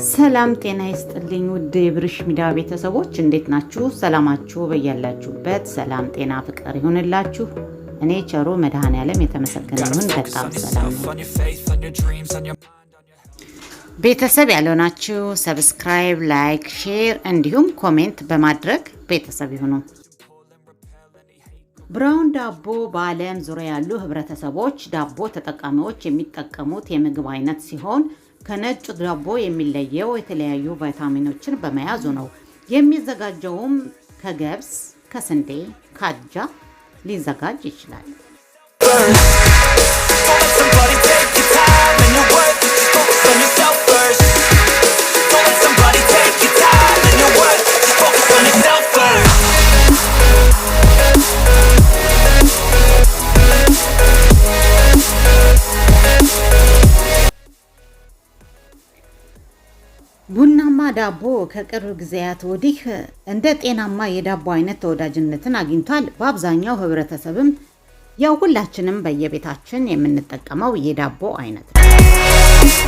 ሰላም ጤና ይስጥልኝ ውድ የብርሽ ሚዲያ ቤተሰቦች እንዴት ናችሁ? ሰላማችሁ በእያላችሁበት ሰላም ጤና ፍቅር ይሁንላችሁ። እኔ ቸሩ መድኃኔዓለም የተመሰገነ ይሁን በጣም ሰላም ነኝ። ቤተሰብ ያልሆናችሁ ሰብስክራይብ፣ ላይክ፣ ሼር እንዲሁም ኮሜንት በማድረግ ቤተሰብ ይሁኑ። ብራውን ዳቦ በዓለም ዙሪያ ያሉ ህብረተሰቦች ዳቦ ተጠቃሚዎች የሚጠቀሙት የምግብ አይነት ሲሆን ከነጭ ዳቦ የሚለየው የተለያዩ ቫይታሚኖችን በመያዙ ነው። የሚዘጋጀውም ከገብስ፣ ከስንዴ፣ ከአጃ ሊዘጋጅ ይችላል። ቡናማ ዳቦ ከቅርብ ጊዜያት ወዲህ እንደ ጤናማ የዳቦ አይነት ተወዳጅነትን አግኝቷል። በአብዛኛው ህብረተሰብም ያው ሁላችንም በየቤታችን የምንጠቀመው የዳቦ አይነት ነው።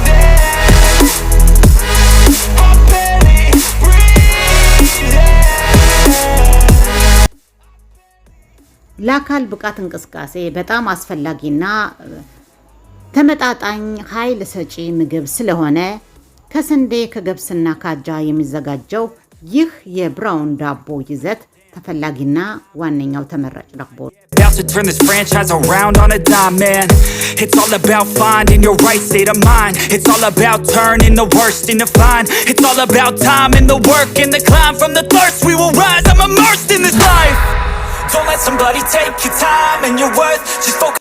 ለአካል ብቃት እንቅስቃሴ በጣም አስፈላጊና ተመጣጣኝ ኃይል ሰጪ ምግብ ስለሆነ ከስንዴ ከገብስና ከአጃ የሚዘጋጀው ይህ የብራውን ዳቦ ይዘት ተፈላጊና ዋነኛው ተመራጭ ዳቦ ነው። About to turn this franchise around on a dime, man. It's all about finding your right state of mind. It's all about turning the worst into fine. It's all about time and the work and the climb. From the thirst we will rise. I'm immersed in this life. Don't let somebody take your time and your worth. Just focus.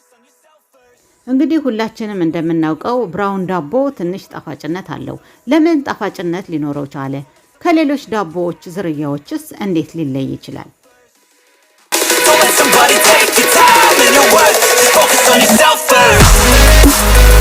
እንግዲህ ሁላችንም እንደምናውቀው ብራውን ዳቦ ትንሽ ጣፋጭነት አለው። ለምን ጣፋጭነት ሊኖረው ቻለ? ከሌሎች ዳቦዎች ዝርያዎችስ እንዴት ሊለይ ይችላል? Don't let somebody take your time and your worth. Just focus on yourself first.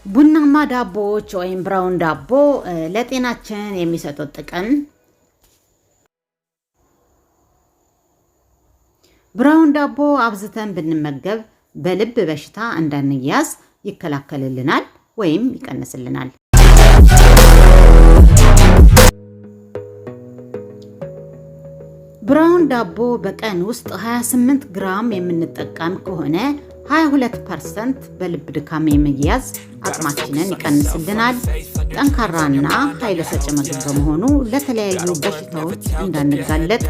ቡናማ ዳቦዎች ወይም ብራውን ዳቦ ለጤናችን የሚሰጡት ጥቅም ብራውን ዳቦ አብዝተን ብንመገብ በልብ በሽታ እንዳንያዝ ይከላከልልናል ወይም ይቀንስልናል። ብራውን ዳቦ በቀን ውስጥ 28 ግራም የምንጠቀም ከሆነ 22% በልብ ድካም የመያዝ አቅማችንን ይቀንስልናል። ጠንካራና ኃይለ ሰጪ ምግብ በመሆኑ ለተለያዩ በሽታዎች እንዳንጋለጥ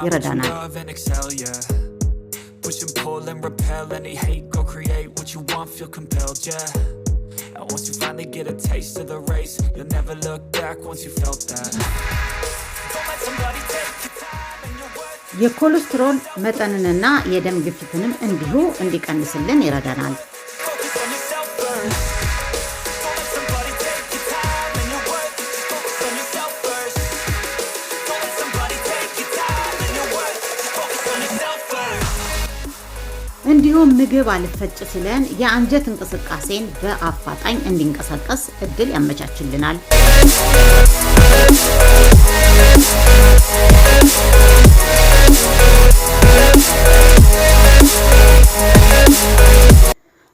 ይረዳናል። Push and pull and repel any hate. Go create what you want, feel compelled, yeah. And once you finally get a taste of the race, you'll never look back once you felt that. Don't let somebody take your time and your worth. የኮሌስትሮል መጠንንና የደም ግፊትንም እንዲሁ እንዲቀንስልን ይረዳናል። Focus on yourself first. Don't let somebody take your time and your worth. Just focus on yourself first. Don't let somebody take your time and your worth. Just focus on yourself first. እንዲሁም ምግብ አልፈጭ ሲለን የአንጀት እንቅስቃሴን በአፋጣኝ እንዲንቀሳቀስ እድል ያመቻችልናል።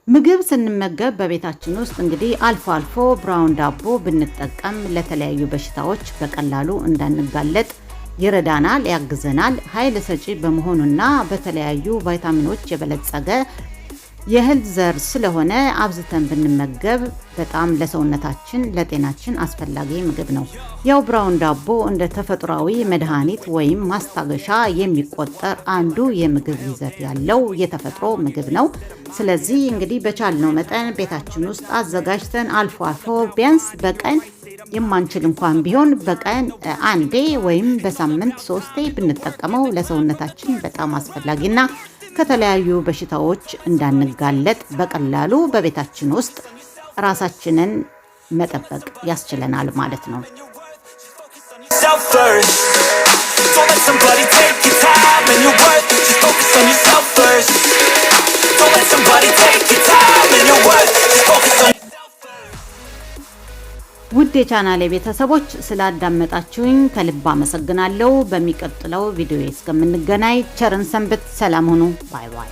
ምግብ ስንመገብ በቤታችን ውስጥ እንግዲህ አልፎ አልፎ ብራውን ዳቦ ብንጠቀም ለተለያዩ በሽታዎች በቀላሉ እንዳንጋለጥ ይረዳናል፣ ያግዘናል። ኃይል ሰጪ በመሆኑና በተለያዩ ቫይታሚኖች የበለጸገ የእህል ዘር ስለሆነ አብዝተን ብንመገብ በጣም ለሰውነታችን ለጤናችን አስፈላጊ ምግብ ነው። ያው ብራውን ዳቦ እንደ ተፈጥሯዊ መድኃኒት ወይም ማስታገሻ የሚቆጠር አንዱ የምግብ ይዘት ያለው የተፈጥሮ ምግብ ነው። ስለዚህ እንግዲህ በቻልነው መጠን ቤታችን ውስጥ አዘጋጅተን አልፎ አልፎ ቢያንስ በቀን የማንችል እንኳን ቢሆን በቀን አንዴ ወይም በሳምንት 3 ብንጠቀመው ለሰውነታችን በጣም አስፈላጊና ከተለያዩ በሽታዎች እንዳንጋለጥ በቀላሉ በቤታችን ውስጥ ራሳችንን መጠበቅ ያስችለናል ማለት ነው። Self first. Don't let somebody take your time and your worth. Just focus on yourself first. Don't let somebody take your time and your worth. Just focus on yourself first. ውድ የቻናሌ ቤተሰቦች ስላዳመጣችሁኝ ከልብ አመሰግናለሁ። በሚቀጥለው ቪዲዮ እስከምንገናኝ ቸርን ሰንብት። ሰላም ሁኑ። ባይ ባይ።